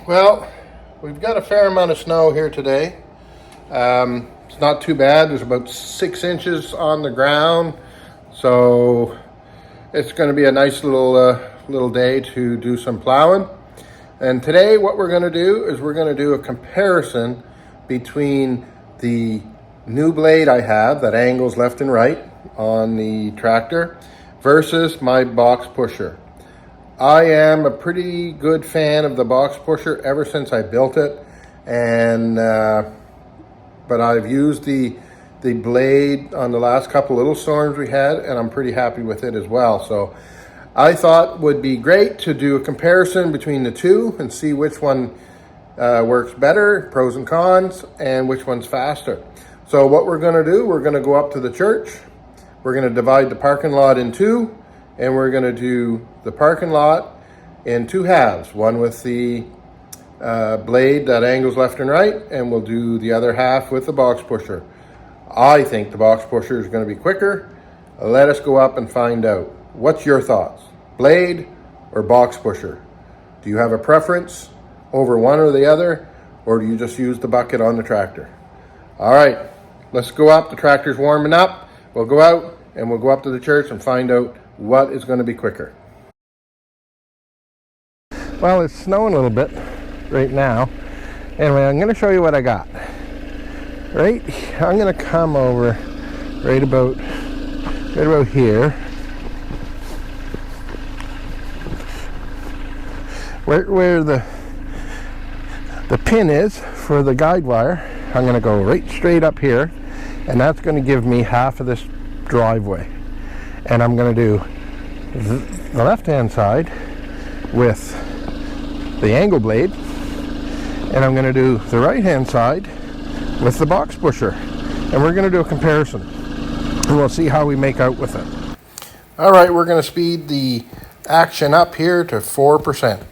Well, we've got a fair amount of snow here today. It's not too bad. There's about 6 inches on the ground, so it's going to be a nice little day to do some plowing. And today what we're going to do is we're going to do a comparison between the new blade I have that angles left and right on the tractor versus my box pusher. I am a pretty good fan of the box pusher ever since I built it, and but I've used the blade on the last couple little storms we had, and I'm pretty happy with it as well. So I thought it would be great to do a comparison between the two and see which one works better, pros and cons, and which one's faster. So what we're going to do, we're going to go up to the church, we're going to divide the parking lot in two, and we're going to do the parking lot in two halves, one with the blade that angles left and right, and we'll do the other half with the box pusher. I think the box pusher is going to be quicker. Let us go up and find out. What's your thoughts? Blade or box pusher? Do you have a preference over one or the other, or do you just use the bucket on the tractor? All right, let's go up. The tractor's warming up. We'll go out and we'll go up to the church and find out what is going to be quicker. Well, it's snowing a little bit right now. Anyway, I'm going to show you what I got. Right, I'm going to come over right about here. Where the pin is for the guide wire, I'm going to go right straight up here, and that's going to give me half of this driveway. And I'm going to do the left-hand side with the angle blade, and I'm going to do the right-hand side with the box pusher. And we're going to do a comparison, and we'll see how we make out with it. All right, we're going to speed the action up here to 4%.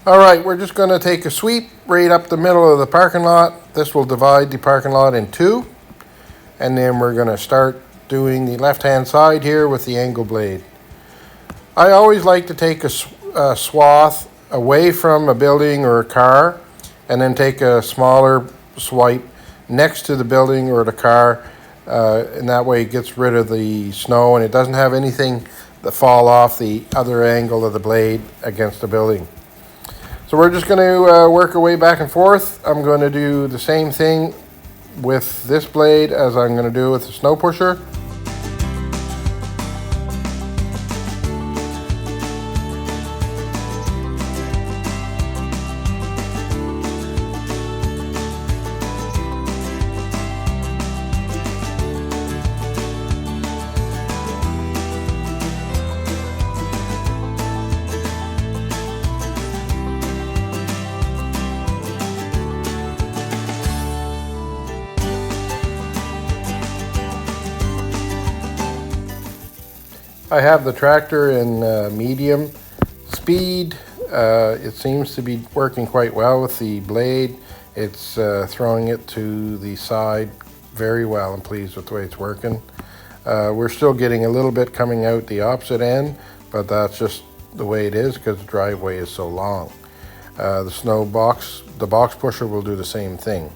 All right, we're just going to take a sweep right up the middle of the parking lot. This will divide the parking lot in two, and then we're going to start doing the left-hand side here with the angle blade. I always like to take a swath away from a building or a car, and then take a smaller swipe next to the building or the car, and that way it gets rid of the snow and it doesn't have anything that fall off the other angle of the blade against the building. So we're just going to work our way back and forth. I'm going to do the same thing with this blade as I'm going to do with the snow pusher. I have the tractor in medium speed. It seems to be working quite well with the blade. It's throwing it to the side very well. I'm pleased with the way it's working. We're still getting a little bit coming out the opposite end, but that's just the way it is because the driveway is so long. The box pusher will do the same thing.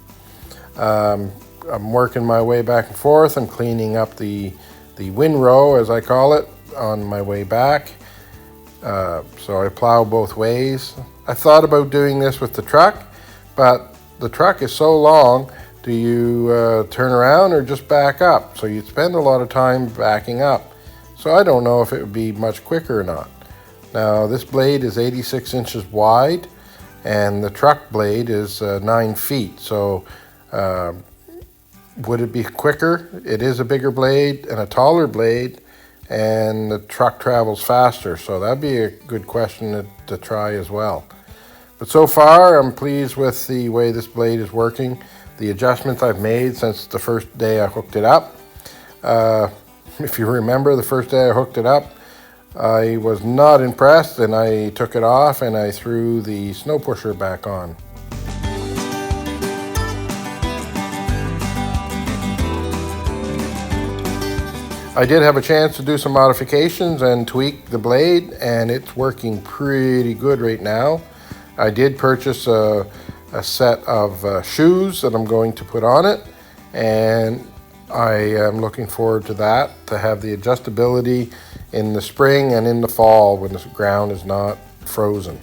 I'm working my way back and forth. I'm cleaning up the windrow, as I call it, on my way back. So I plow both ways. I thought about doing this with the truck, but the truck is so long. Do you turn around or just back up? So you'd spend a lot of time backing up. So I don't know if it would be much quicker or not. Now this blade is 86 inches wide and the truck blade is 9 feet. So would it be quicker? It is a bigger blade and a taller blade, and the truck travels faster, so that'd be a good question to try as well. But so far, I'm pleased with the way this blade is working, the adjustments I've made since the first day I hooked it up. If you remember, the first day I hooked it up, I was not impressed, and I took it off and I threw the snow pusher back on. I did have a chance to do some modifications and tweak the blade, and it's working pretty good right now. I did purchase a set of shoes that I'm going to put on it, and I am looking forward to that, to have the adjustability in the spring and in the fall when the ground is not frozen.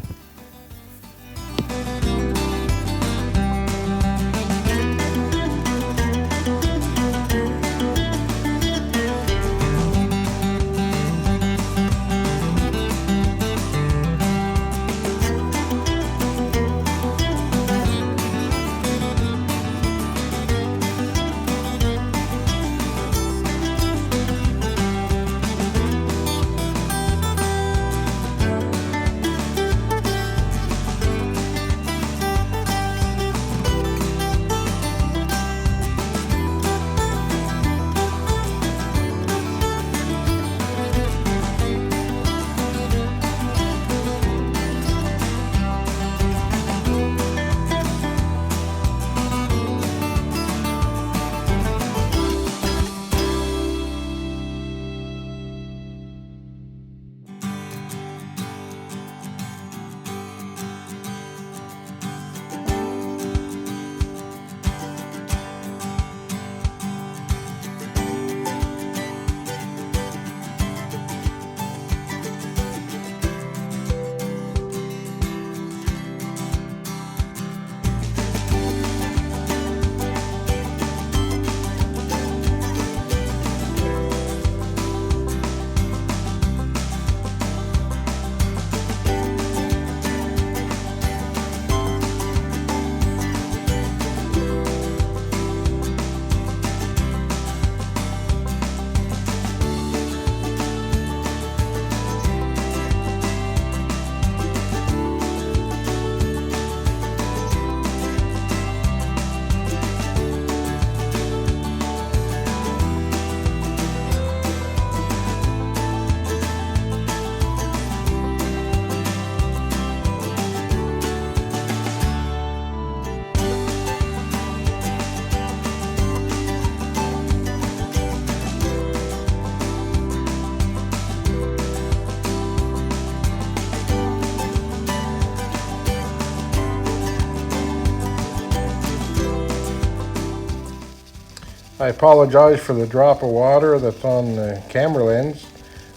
I apologize for the drop of water that's on the camera lens.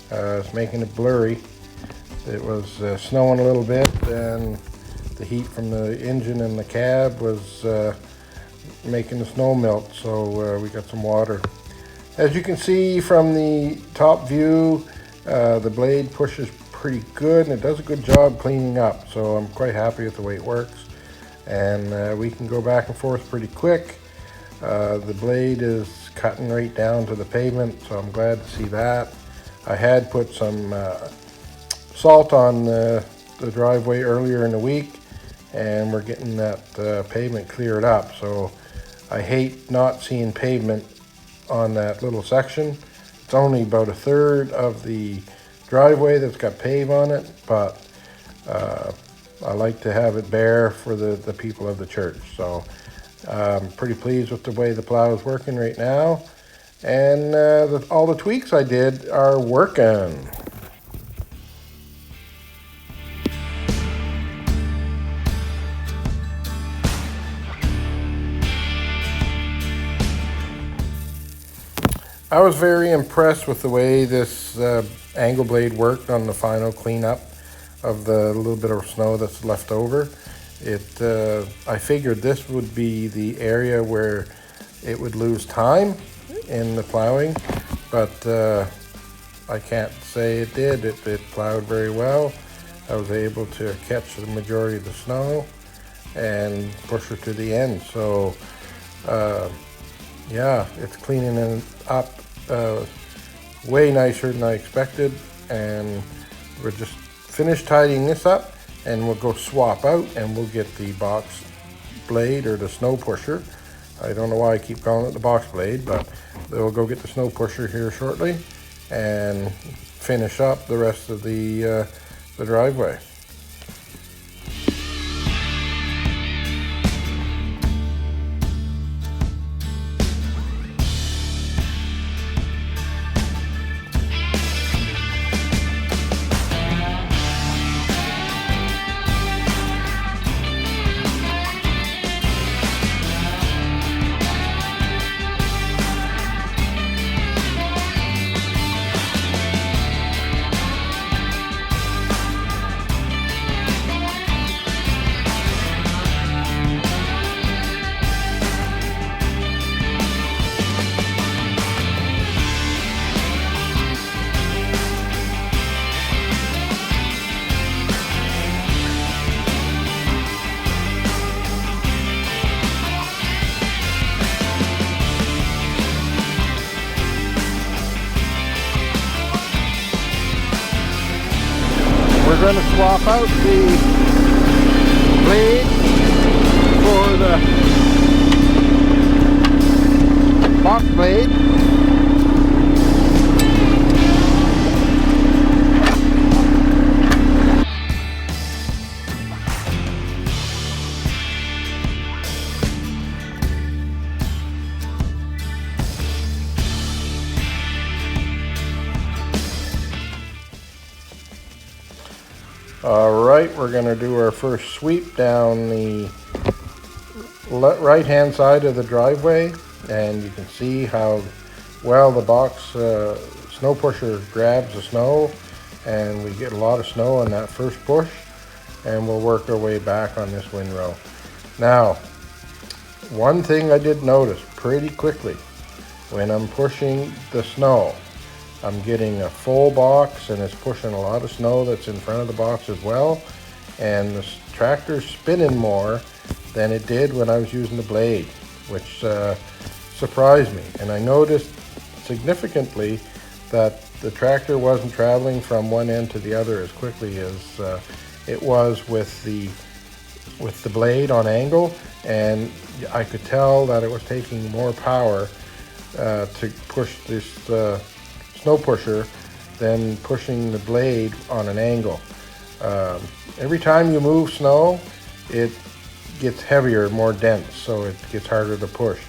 It's making it blurry. It was snowing a little bit, and the heat from the engine and the cab was making the snow melt, so we got some water. As you can see from the top view, the blade pushes pretty good, and it does a good job cleaning up, so I'm quite happy with the way it works. And we can go back and forth pretty quick. The blade is cutting right down to the pavement, so I'm glad to see that. I had put some salt on the driveway earlier in the week, and we're getting that pavement cleared up. So I hate not seeing pavement on that little section. It's only about a third of the driveway that's got pave on it, but I like to have it bare for the people of the church. So I'm pretty pleased with the way the plow is working right now, and all the tweaks I did are working. I was very impressed with the way this angle blade worked on the final cleanup of the little bit of snow that's left over. I figured this would be the area where it would lose time in the plowing, but I can't say it did. It plowed very well. I was able to catch the majority of the snow and push her to the end. So yeah, it's cleaning it up way nicer than I expected, and we're just finished tidying this up, and we'll go swap out and we'll get the box blade or the snow pusher. I don't know why I keep calling it the box blade, but we'll go get the snow pusher here shortly and finish up the rest of the driveway. swap out the blade for the box blade. All right, we're going to do our first sweep down the right hand side of the driveway, and you can see how well the box snow pusher grabs the snow, and we get a lot of snow on that first push, and we'll work our way back on this windrow. Now, one thing I did notice pretty quickly when I'm pushing the snow, I'm getting a full box and it's pushing a lot of snow that's in front of the box as well, and the tractor's spinning more than it did when I was using the blade, which surprised me. And I noticed significantly that the tractor wasn't traveling from one end to the other as quickly as it was with the blade on angle, and I could tell that it was taking more power to push this snow pusher than pushing the blade on an angle. Every time you move snow, it gets heavier, more dense, so it gets harder to push.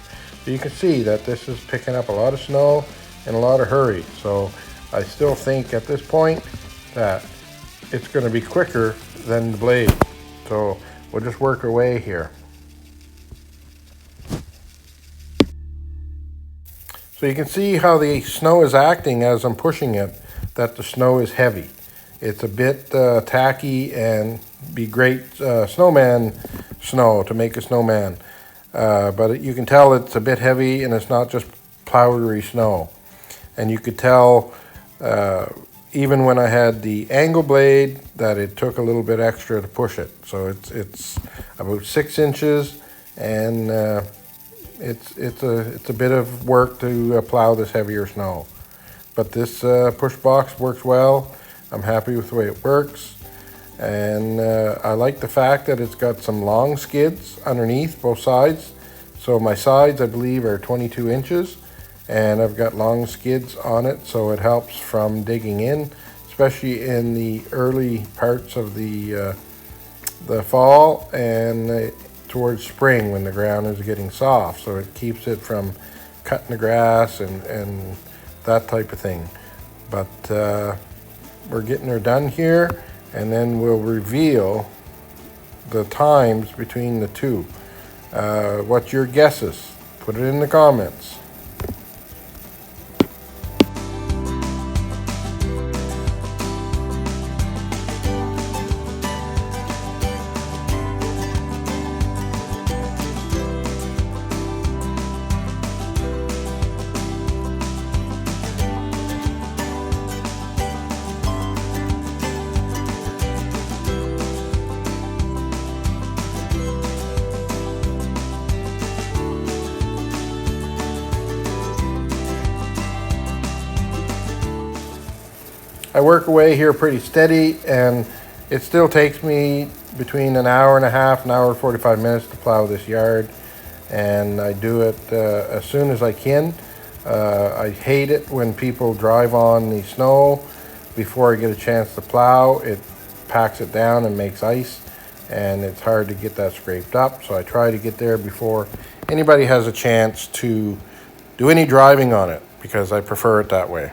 So you can see that this is picking up a lot of snow in a lot of hurry. So I still think at this point that it's going to be quicker than the blade. So we'll just work our way here. So you can see how the snow is acting as I'm pushing it, that the snow is heavy. It's a bit tacky and be great snowman snow to make a snowman. But you can tell it's a bit heavy and it's not just powdery snow. And you could tell even when I had the angle blade that it took a little bit extra to push it. So it's about 6 inches, and it's a bit of work to plow this heavier snow. But this push box works well. I'm happy with the way it works, and I like the fact that it's got some long skids underneath both sides. So my sides, I believe, are 22 inches, and I've got long skids on it, so it helps from digging in, especially in the early parts of the fall and towards spring when the ground is getting soft. So it keeps it from cutting the grass and that type of thing. But we're getting her done here, and then we'll reveal the times between the two. What's your guesses? Put it in the comments. I work away here pretty steady, and it still takes me between an hour and a half, an hour and 45 minutes to plow this yard, and I do it as soon as I can. I hate it when people drive on the snow before I get a chance to plow. It packs it down and makes ice, and it's hard to get that scraped up, so I try to get there before anybody has a chance to do any driving on it, because I prefer it that way.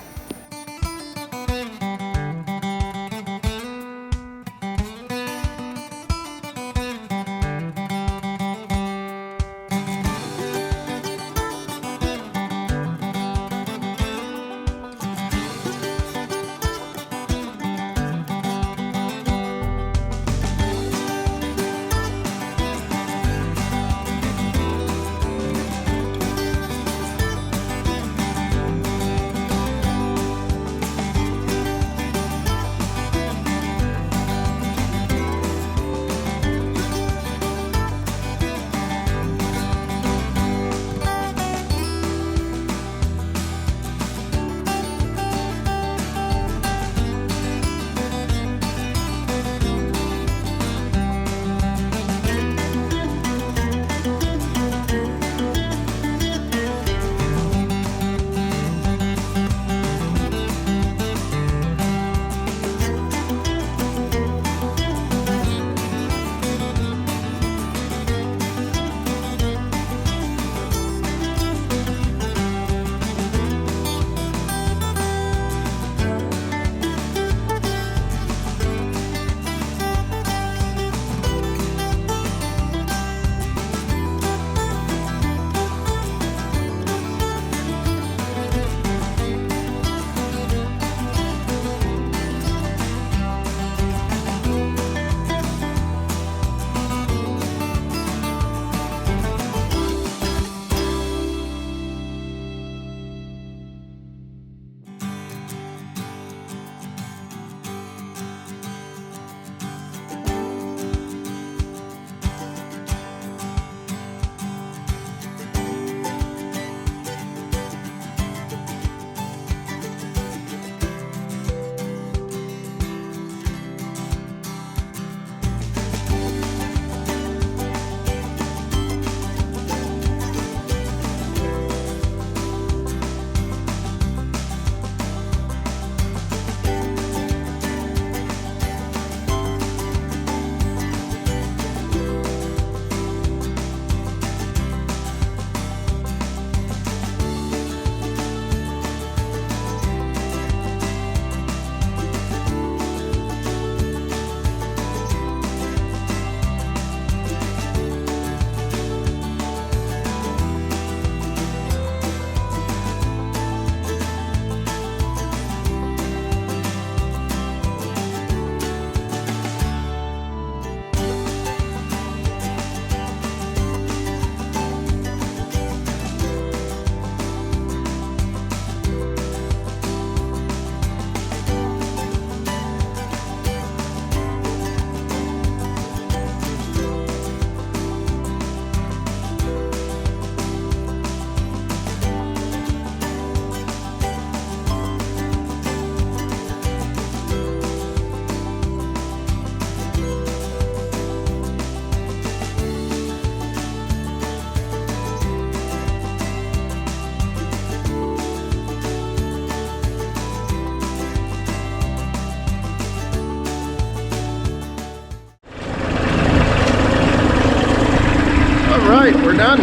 done.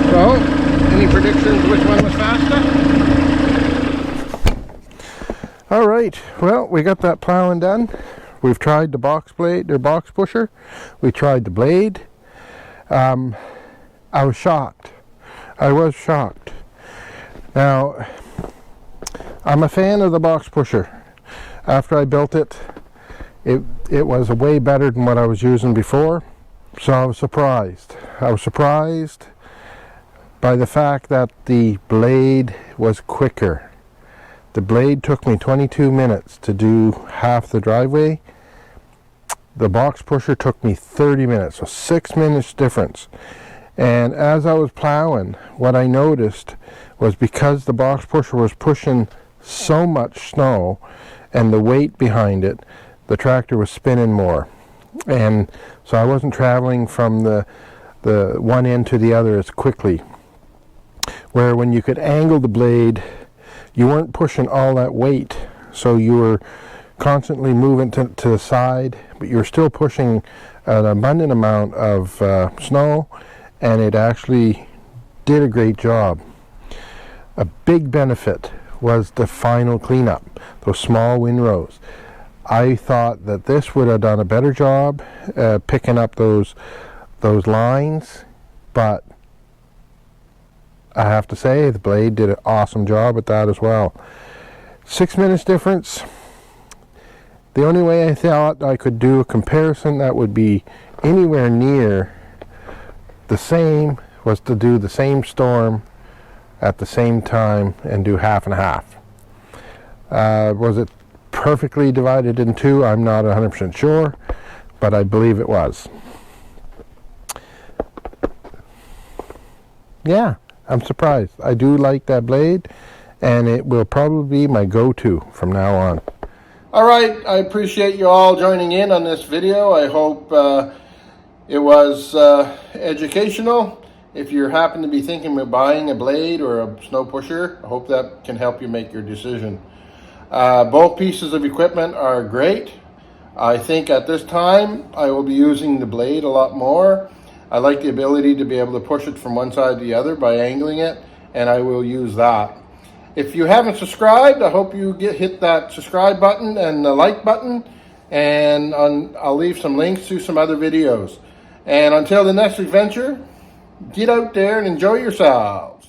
So, any predictions which one was faster? All right, well, we got that plowing done. We've tried the box blade, or box pusher. We tried the blade. I was shocked. I was shocked. Now, I'm a fan of the box pusher. After I built it, it was way better than what I was using before. So I was surprised. I was surprised by the fact that the blade was quicker. The blade took me 22 minutes to do half the driveway. The box pusher took me 30 minutes, so 6 minutes difference. And as I was plowing, what I noticed was because the box pusher was pushing so much snow and the weight behind it, the tractor was spinning more. And so I wasn't traveling from the one end to the other as quickly. Where when you could angle the blade, you weren't pushing all that weight, so you were constantly moving to the side, but you're still pushing an abundant amount of snow, and it actually did a great job. A big benefit was the final cleanup, those small windrows. I thought that this would have done a better job picking up those lines, but I have to say the blade did an awesome job at that as well. 6 minutes difference. The only way I thought I could do a comparison that would be anywhere near the same was to do the same storm at the same time and do half and half. Was it perfectly divided in two? I'm not 100% sure, but I believe it was. Yeah, I'm surprised. I do like that blade, and it will probably be my go-to from now on. All right, I appreciate you all joining in on this video. I hope it was educational. If you happen to be thinking of buying a blade or a snow pusher, I hope that can help you make your decision. Both pieces of equipment are great. I think at this time I will be using the blade a lot more. I like the ability to be able to push it from one side to the other by angling it, and I will use that. If you haven't subscribed, I hope you hit that subscribe button and the like button, and I'll leave some links to some other videos. And until the next adventure, get out there and enjoy yourselves.